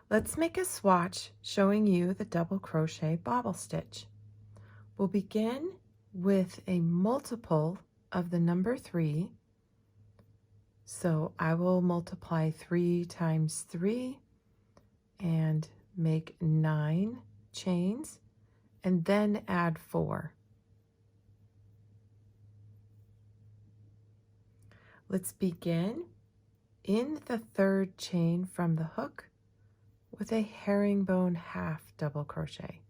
Let's make a swatch showing you the double crochet bobble stitch. We'll begin with a multiple of the number 3. So I will multiply 3 times 3 and make 9 chains and then add 4. Let's begin in the 3rd chain from the hook with a herringbone half double crochet.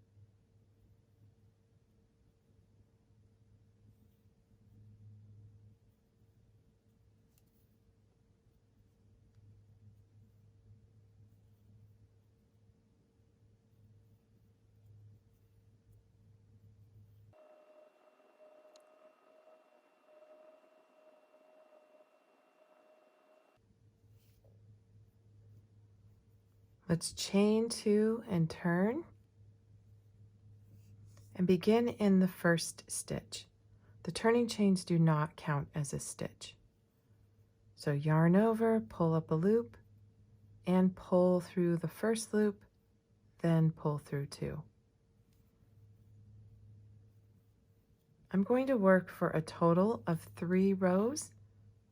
Let's chain 2 and turn and begin in the 1st stitch. The turning chains do not count as a stitch. So yarn over, pull up a loop, and pull through the 1st loop, then pull through 2. I'm going to work for a total of 3 rows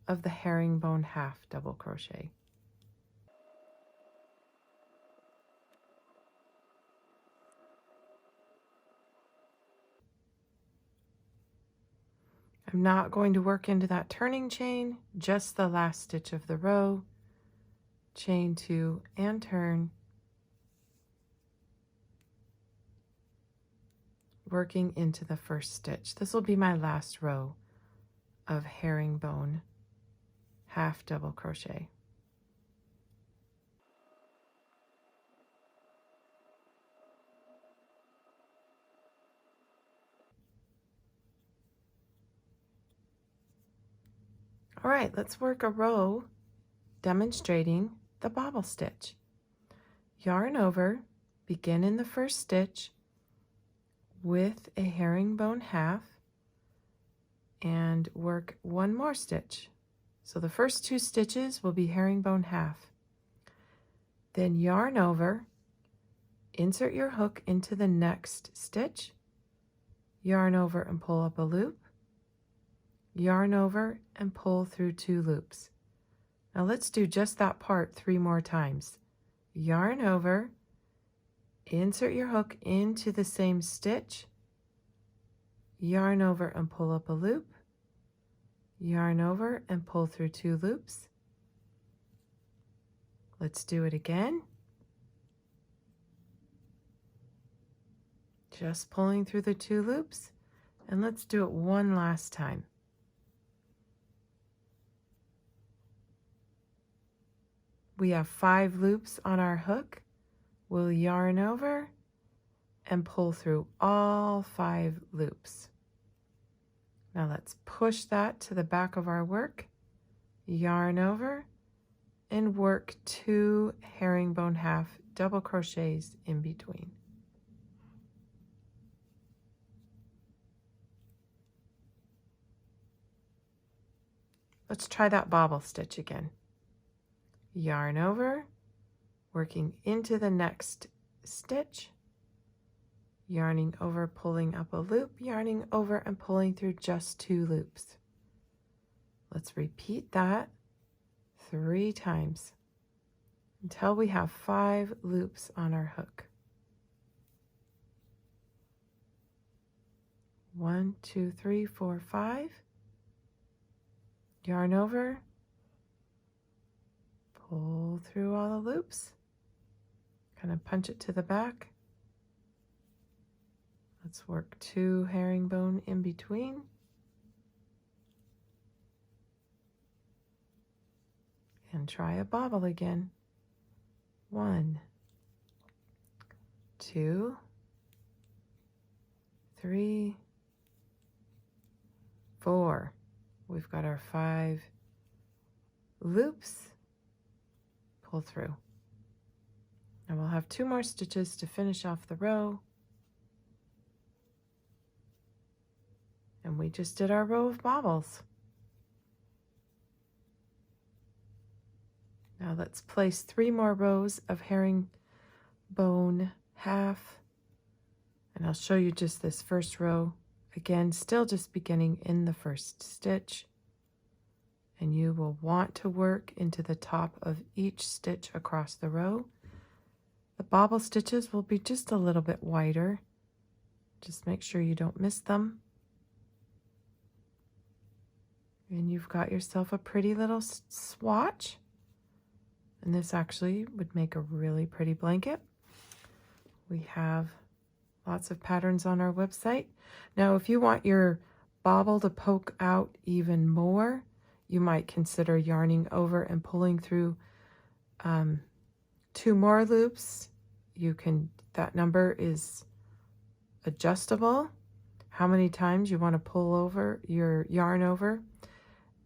of the herringbone half double crochet. I'm not going to work into that turning chain, just the last stitch of the row, chain 2 and turn, working into the 1st stitch. This will be my last row of herringbone half double crochet. All right, let's work a row demonstrating the bobble stitch. Yarn over, begin in the 1st stitch with a herringbone half and work 1 more stitch. So the first 2 stitches will be herringbone half. Then yarn over, insert your hook into the next stitch, yarn over and pull up a loop, yarn over and pull through 2 loops. Now let's do just that part 3 more times. Yarn over, insert your hook into the same stitch, yarn over and pull up a loop, yarn over and pull through 2 loops. Let's do it again. Just pulling through the 2 loops, and let's do it one last time. We have 5 loops on our hook. We'll yarn over and pull through all 5 loops. Now let's push that to the back of our work, yarn over, and work 2 herringbone half double crochets in between. Let's try that bobble stitch again. Yarn over, working into the next stitch, yarning over, pulling up a loop, yarning over and pulling through just 2 loops. Let's repeat that 3 times until we have 5 loops on our hook. 1, 2, 3, 4, 5. Yarn over, pull through all the loops, kind of punch it to the back. Let's work 2 herringbone in between. And try a bobble again. 1, 2, 3, 4. We've got our 5 loops. Pull through. And we'll have 2 more stitches to finish off the row. And we just did our row of bobbles. Now let's place 3 more rows of bone half, and I'll show you just this first row. Again, still just beginning in the first stitch, and you will want to work into the top of each stitch across the row. The bobble stitches will be just a little bit wider. Just make sure you don't miss them. And you've got yourself a pretty little swatch. And this actually would make a really pretty blanket. We have lots of patterns on our website. Now, if you want your bobble to poke out even more, you might consider yarning over and pulling through 2 more loops. That number is adjustable. How many times you want to pull over your yarn over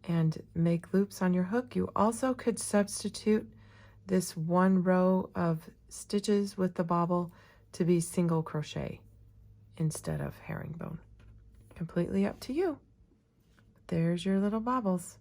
and make loops on your hook. You also could substitute this 1 row of stitches with the bobble to be single crochet instead of herringbone. Completely up to you. There's your little bobbles.